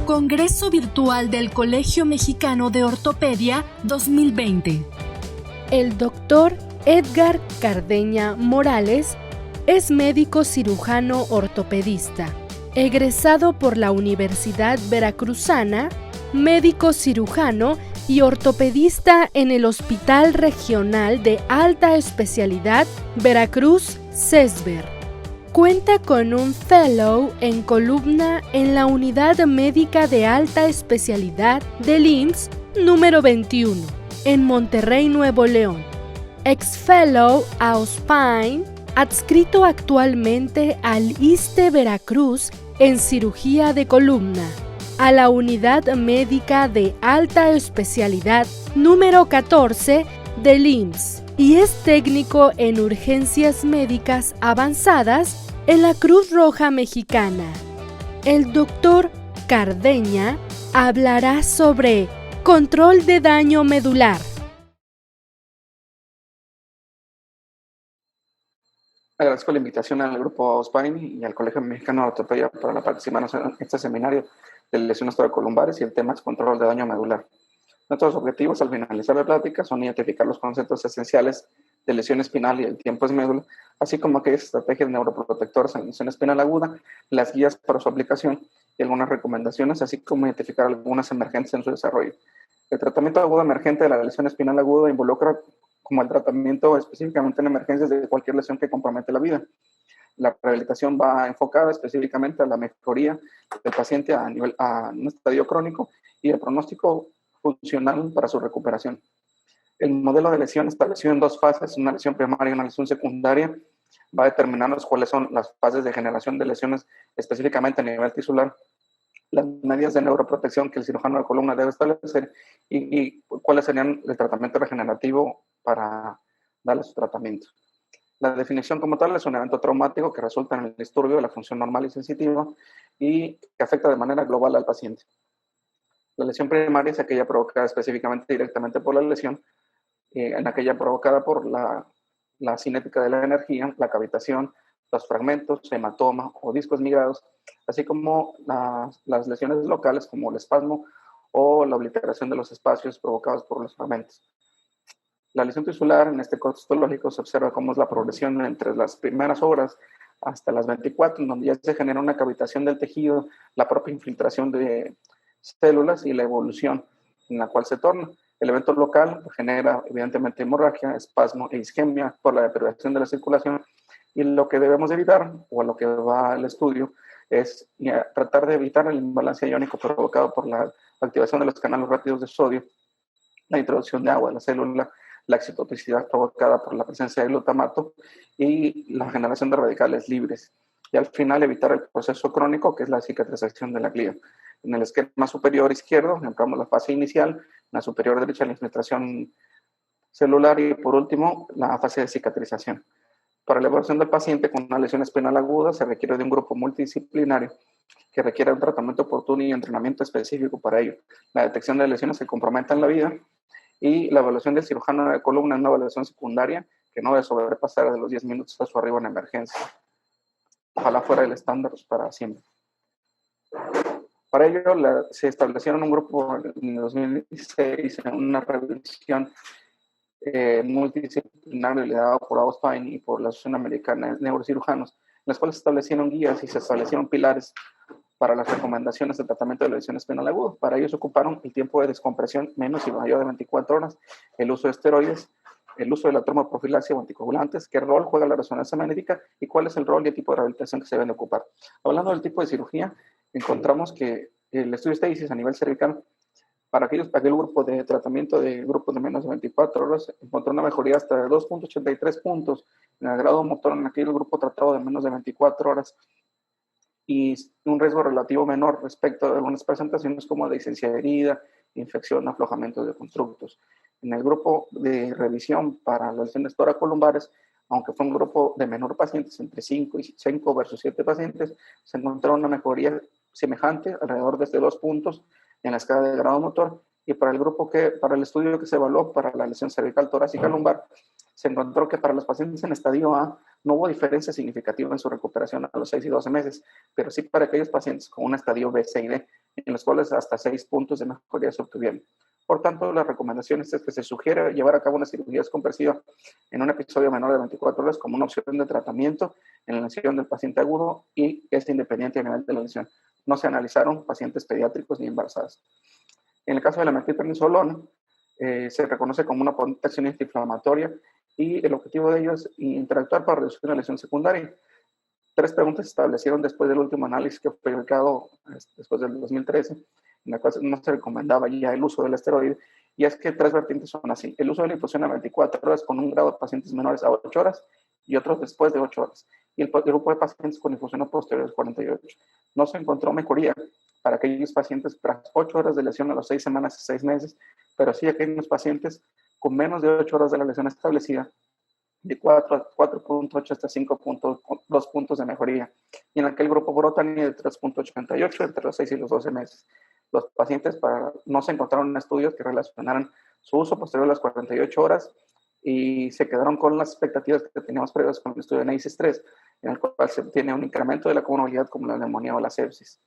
Congreso Virtual del Colegio Mexicano de Ortopedia 2020. El doctor Edgar Cardeña Morales es médico cirujano ortopedista, egresado por la Universidad Veracruzana, médico cirujano y ortopedista en el Hospital Regional de Alta Especialidad Veracruz CESVER. Cuenta con un Fellow en columna en la Unidad Médica de Alta Especialidad del IMSS número 21, en Monterrey, Nuevo León. Ex-Fellow a OSPINE, adscrito actualmente al ISSSTE Veracruz en cirugía de columna, a la Unidad Médica de Alta Especialidad número 14 del IMSS, y es técnico en urgencias médicas avanzadas en la Cruz Roja Mexicana. El doctor Cardeña hablará sobre control de daño medular. Agradezco la invitación al grupo OSPINE y al Colegio Mexicano de Ortopedia para la participación en este seminario de lesiones toracolumbares y el tema es control de daño medular. Nuestros objetivos al finalizar la plática son identificar los conceptos esenciales de lesión espinal y el tiempo es médula, así como aquellas estrategias neuroprotectoras en lesión espinal aguda, las guías para su aplicación y algunas recomendaciones, así como identificar algunas emergencias en su desarrollo. El tratamiento agudo emergente de la lesión espinal aguda involucra como el tratamiento específicamente en emergencias de cualquier lesión que compromete la vida. La rehabilitación va enfocada específicamente a la mejoría del paciente a un estadio crónico y el pronóstico funcional para su recuperación. El modelo de lesión establecido en dos fases, una lesión primaria y una lesión secundaria, va a determinarnos cuáles son las fases de generación de lesiones específicamente a nivel tisular, las medidas de neuroprotección que el cirujano de columna debe establecer y cuáles serían el tratamiento regenerativo para darle su tratamiento. La definición como tal es un evento traumático que resulta en el disturbio de la función normal y sensitiva y que afecta de manera global al paciente. La lesión primaria es aquella provocada específicamente directamente por la lesión, en aquella provocada por la cinética de la energía, la cavitación, los fragmentos, hematoma o discos migrados, así como las lesiones locales como el espasmo o la obliteración de los espacios provocados por los fragmentos. La lesión tisular, en este contexto lógico, se observa cómo es la progresión entre las primeras horas hasta las 24, en donde ya se genera una cavitación del tejido, la propia infiltración de células y la evolución en la cual se torna. El evento local genera evidentemente hemorragia, espasmo e isquemia por la deterioración de la circulación y lo que debemos evitar, o a lo que va el estudio, es tratar de evitar el imbalance iónico provocado por la activación de los canales rápidos de sodio, la introducción de agua a la célula, la excitotoxicidad provocada por la presencia de glutamato y la generación de radicales libres. Y al final evitar el proceso crónico, que es la cicatrización de la glía. En el esquema superior izquierdo, entramos la fase inicial, en la superior derecha la infiltración celular y por último la fase de cicatrización. Para la evaluación del paciente con una lesión espinal aguda se requiere de un grupo multidisciplinario que requiere un tratamiento oportuno y entrenamiento específico para ello. La detección de lesiones que comprometan la vida y la evaluación del cirujano de columna en una evaluación secundaria que no debe sobrepasar de los 10 minutos a su arribo en emergencia. Ojalá fuera el estándar para siempre. Para ello se establecieron un grupo en 2016 en una revisión multidisciplinario liderado por OSPINE y por la Asociación Americana de Neurocirujanos, en las cuales se establecieron guías y se establecieron pilares para las recomendaciones de tratamiento de la lesión espinal aguda. Para ello se ocuparon el tiempo de descompresión menos y mayor de 24 horas, el uso de esteroides, el uso de la tromoprofilaxia o anticoagulantes, qué rol juega la resonancia magnética y cuál es el rol y el tipo de rehabilitación que se deben ocupar. Hablando del tipo de cirugía, encontramos que el estudio Stasis a nivel cervical, para aquel grupo de tratamiento de grupos de menos de 24 horas, encontró una mejoría hasta de 2.83 puntos en el grado motor en aquel grupo tratado de menos de 24 horas y un riesgo relativo menor respecto a algunas presentaciones como dehiscencia de herida, infección, aflojamiento de constructos. En el grupo de revisión para las lesiones toracolumbares, aunque fue un grupo de menor pacientes, entre 5 versus 7 pacientes, se encontró una mejoría semejante, alrededor de 2 puntos en la escala de grado motor, y para el estudio que se evaluó para la lesión cervical torácica lumbar, se encontró que para los pacientes en estadio A no hubo diferencia significativa en su recuperación a los 6 y 12 meses, pero sí para aquellos pacientes con un estadio B, C y D, en los cuales hasta 6 puntos de mejoría se obtuvieron. Por tanto, las recomendaciones es que se sugiere llevar a cabo una cirugía descompresiva en un episodio menor de 24 horas como una opción de tratamiento en la lesión del paciente agudo y es independiente a nivel de la lesión. No se analizaron pacientes pediátricos ni embarazadas. En el caso de la metilprednisolona, se reconoce como una potente acción antiinflamatoria y el objetivo de ello es interactuar para reducir una lesión secundaria. 3 preguntas se establecieron después del último análisis que fue publicado después del 2013, en la cual no se recomendaba ya el uso del esteroide, y es que 3 vertientes son así: el uso de la infusión a 24 horas con un grado de pacientes menores a 8 horas y otros después de 8 horas, y el grupo de pacientes con infusión a posteriores 48. No se encontró mejoría para aquellos pacientes tras 8 horas de lesión a los 6 semanas y 6 meses, pero sí aquellos pacientes con menos de 8 horas de la lesión establecida, de 4.8 hasta 5.2 puntos de mejoría. Y en aquel grupo Brotani de 3.88 entre los 6 y los 12 meses. Los pacientes no se encontraron estudios que relacionaran su uso posterior a las 48 horas y se quedaron con las expectativas que teníamos previas con el estudio de NACE 3, en el cual se tiene un incremento de la comorbilidad como la neumonía o la sepsis.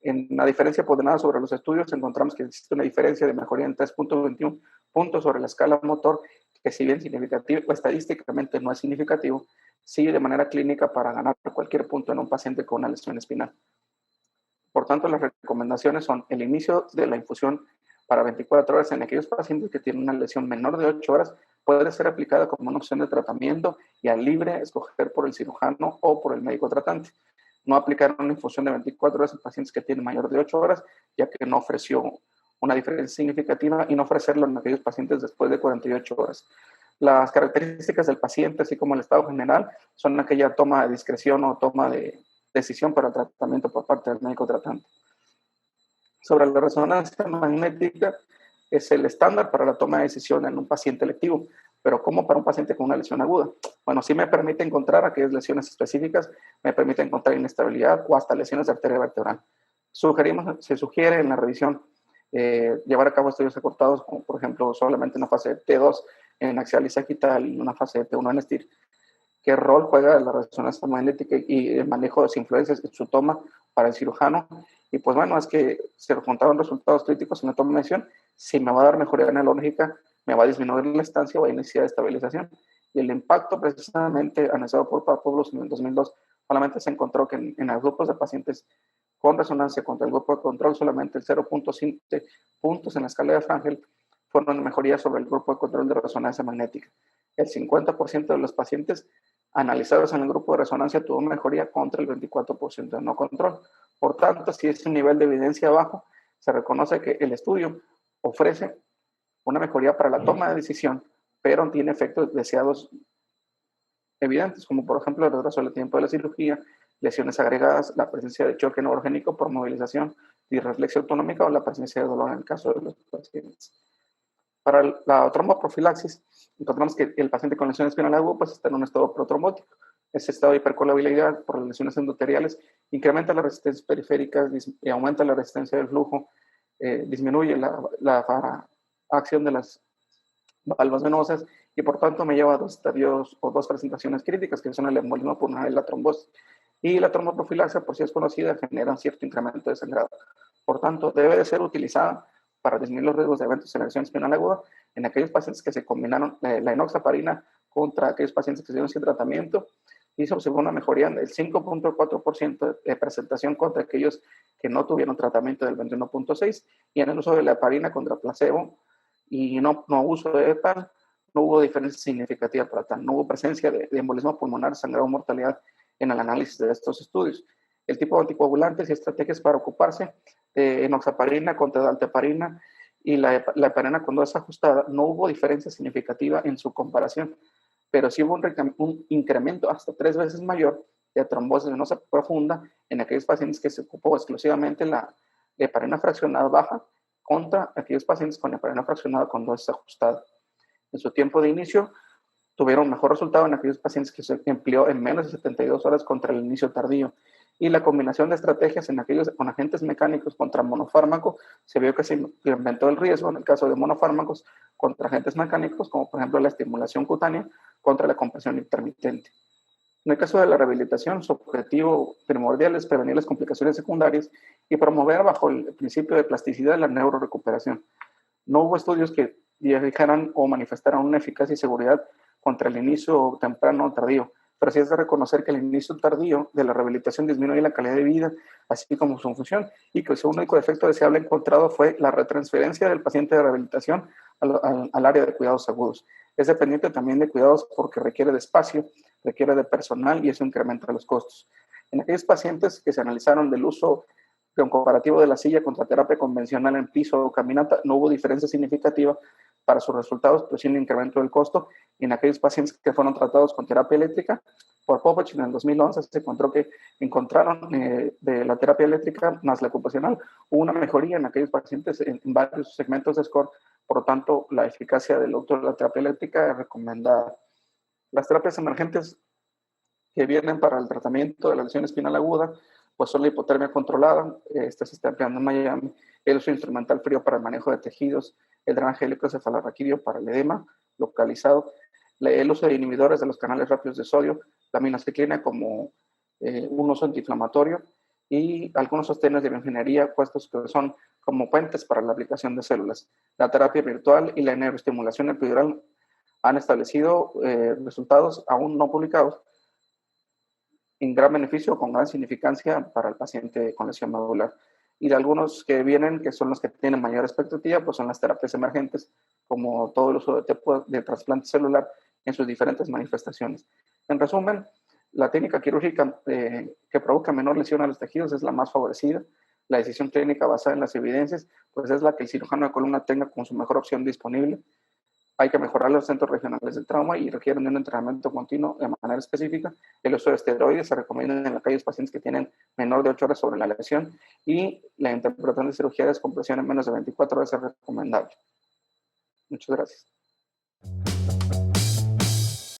En la diferencia ponderada sobre los estudios, encontramos que existe una diferencia de mejoría en 3.21 puntos sobre la escala motor, que si bien significativo o estadísticamente no es significativo, sí de manera clínica para ganar cualquier punto en un paciente con una lesión espinal. Por tanto, las recomendaciones son el inicio de la infusión para 24 horas en aquellos pacientes que tienen una lesión menor de 8 horas, puede ser aplicada como una opción de tratamiento y al libre escoger por el cirujano o por el médico tratante. No aplicar una infusión de 24 horas en pacientes que tienen mayor de 8 horas, ya que no ofreció una diferencia significativa, y no ofrecerlo en aquellos pacientes después de 48 horas. Las características del paciente, así como el estado general, son aquella toma de discreción o toma de decisión para el tratamiento por parte del médico tratante. Sobre la resonancia magnética, es el estándar para la toma de decisión en un paciente electivo, pero ¿cómo para un paciente con una lesión aguda? Bueno, sí me permite encontrar aquellas lesiones específicas, me permite encontrar inestabilidad o hasta lesiones de arteria vertebral. Se sugiere en la revisión llevar a cabo estudios acortados, como por ejemplo solamente una fase de T2 en axial y sagital y una fase de T1 en STIR. ¿Qué rol juega la resonancia magnética y el manejo de las influencias en su toma para el cirujano? Y pues bueno, es que se contaron resultados críticos en la toma de decisión. Si me va a dar mejoría analógica, me va a disminuir la estancia o va a iniciar estabilización. Y el impacto precisamente analizado por Papoulos en el 2002, solamente se encontró que en los grupos de pacientes con resonancia contra el grupo de control, solamente el 0.5 puntos en la escala de Frangel fueron mejorías sobre el grupo de control de resonancia magnética. El 50% de los pacientes analizados en el grupo de resonancia tuvo mejoría contra el 24% de no control. Por tanto, si es un nivel de evidencia bajo, se reconoce que el estudio ofrece una mejoría para la toma de decisión, pero tiene efectos deseados evidentes, como por ejemplo el retraso del tiempo de la cirugía, lesiones agregadas, la presencia de choque neurogénico por movilización, disreflexia autonómica o la presencia de dolor en el caso de los pacientes. Para la tromboprofilaxis, encontramos que el paciente con lesión espinal aguda pues, está en un estado protrombótico. Ese estado de hipercoagulabilidad por las lesiones endoteliales incrementa las resistencias periféricas y aumenta la resistencia del flujo, disminuye la acción de las valvas venosas y por tanto me lleva a 2 estadios o 2 presentaciones críticas, que son el embolismo pulmonar y la trombosis. Y la tromboprofilaxia, por si es conocida, genera un cierto incremento de sangrado. Por tanto, debe de ser utilizada para disminuir los riesgos de eventos de lesión espinal aguda en aquellos pacientes que se combinaron la enoxaparina contra aquellos pacientes que se dieron sin tratamiento, y se observó una mejoría del 5.4% de presentación contra aquellos que no tuvieron tratamiento del 21.6%, y en el uso de la heparina contra placebo y no uso de EPAL, no hubo diferencia significativa para tal, no hubo presencia de embolismo pulmonar, sangrado o mortalidad en el análisis de estos estudios. El tipo de anticoagulantes y estrategias para ocuparse de enoxaparina contra dalteparina y la heparina cuando es ajustada, no hubo diferencia significativa en su comparación, pero sí hubo un incremento hasta 3 veces mayor de trombosis venosa profunda en aquellos pacientes que se ocupó exclusivamente la heparina fraccionada baja contra aquellos pacientes con heparina fraccionada con dosis ajustada. En su tiempo de inicio, tuvieron mejor resultado en aquellos pacientes que se empleó en menos de 72 horas contra el inicio tardío. Y la combinación de estrategias con agentes mecánicos contra monofármaco, se vio que se incrementó el riesgo en el caso de monofármacos contra agentes mecánicos, como por ejemplo la estimulación cutánea contra la compresión intermitente. En el caso de la rehabilitación, su objetivo primordial es prevenir las complicaciones secundarias y promover bajo el principio de plasticidad la neurorecuperación. No hubo estudios que dijeran o manifestaran una eficacia y seguridad contra el inicio temprano o tardío, pero sí es de reconocer que el inicio tardío de la rehabilitación disminuye la calidad de vida, así como su función, y que su único efecto deseable encontrado fue la retransferencia del paciente de rehabilitación al área de cuidados agudos. Es dependiente también de cuidados porque requiere de espacio, requiere de personal y eso incrementa los costos. En aquellos pacientes que se analizaron del uso en comparativo de la silla contra terapia convencional en piso o caminata, no hubo diferencia significativa para sus resultados, pero sí un incremento del costo. Y en aquellos pacientes que fueron tratados con terapia eléctrica, por Popovich en el 2011 se encontró que encontraron de la terapia eléctrica más la ocupacional, hubo una mejoría en aquellos pacientes en varios segmentos de score. Por lo tanto, la eficacia del uso de la terapia eléctrica es recomendada. Las terapias emergentes que vienen para el tratamiento de la lesión espinal aguda, pues son la hipotermia controlada, se está empleando en Miami, el uso instrumental frío para el manejo de tejidos, el drenaje electrocefalorraquídeo para el edema localizado, el uso de inhibidores de los canales rápidos de sodio, la minociclina como un uso antiinflamatorio y algunos sostenes de bioingeniería puestos que son como puentes para la aplicación de células. La terapia virtual y la neuroestimulación epidural han establecido resultados aún no publicados en gran beneficio, con gran significancia para el paciente con lesión medular. Y de algunos que vienen, que son los que tienen mayor expectativa, pues son las terapias emergentes, como todo el uso de trasplante celular en sus diferentes manifestaciones. En resumen, la técnica quirúrgica que provoca menor lesión a los tejidos es la más favorecida. La decisión clínica basada en las evidencias, pues es la que el cirujano de columna tenga como su mejor opción disponible. Hay que mejorar los centros regionales del trauma y requieren de un entrenamiento continuo de manera específica. El uso de esteroides se recomienda en aquellos pacientes que tienen menor de 8 horas sobre la lesión y la interpretación de cirugía de descompresión en menos de 24 horas es recomendable. Muchas gracias.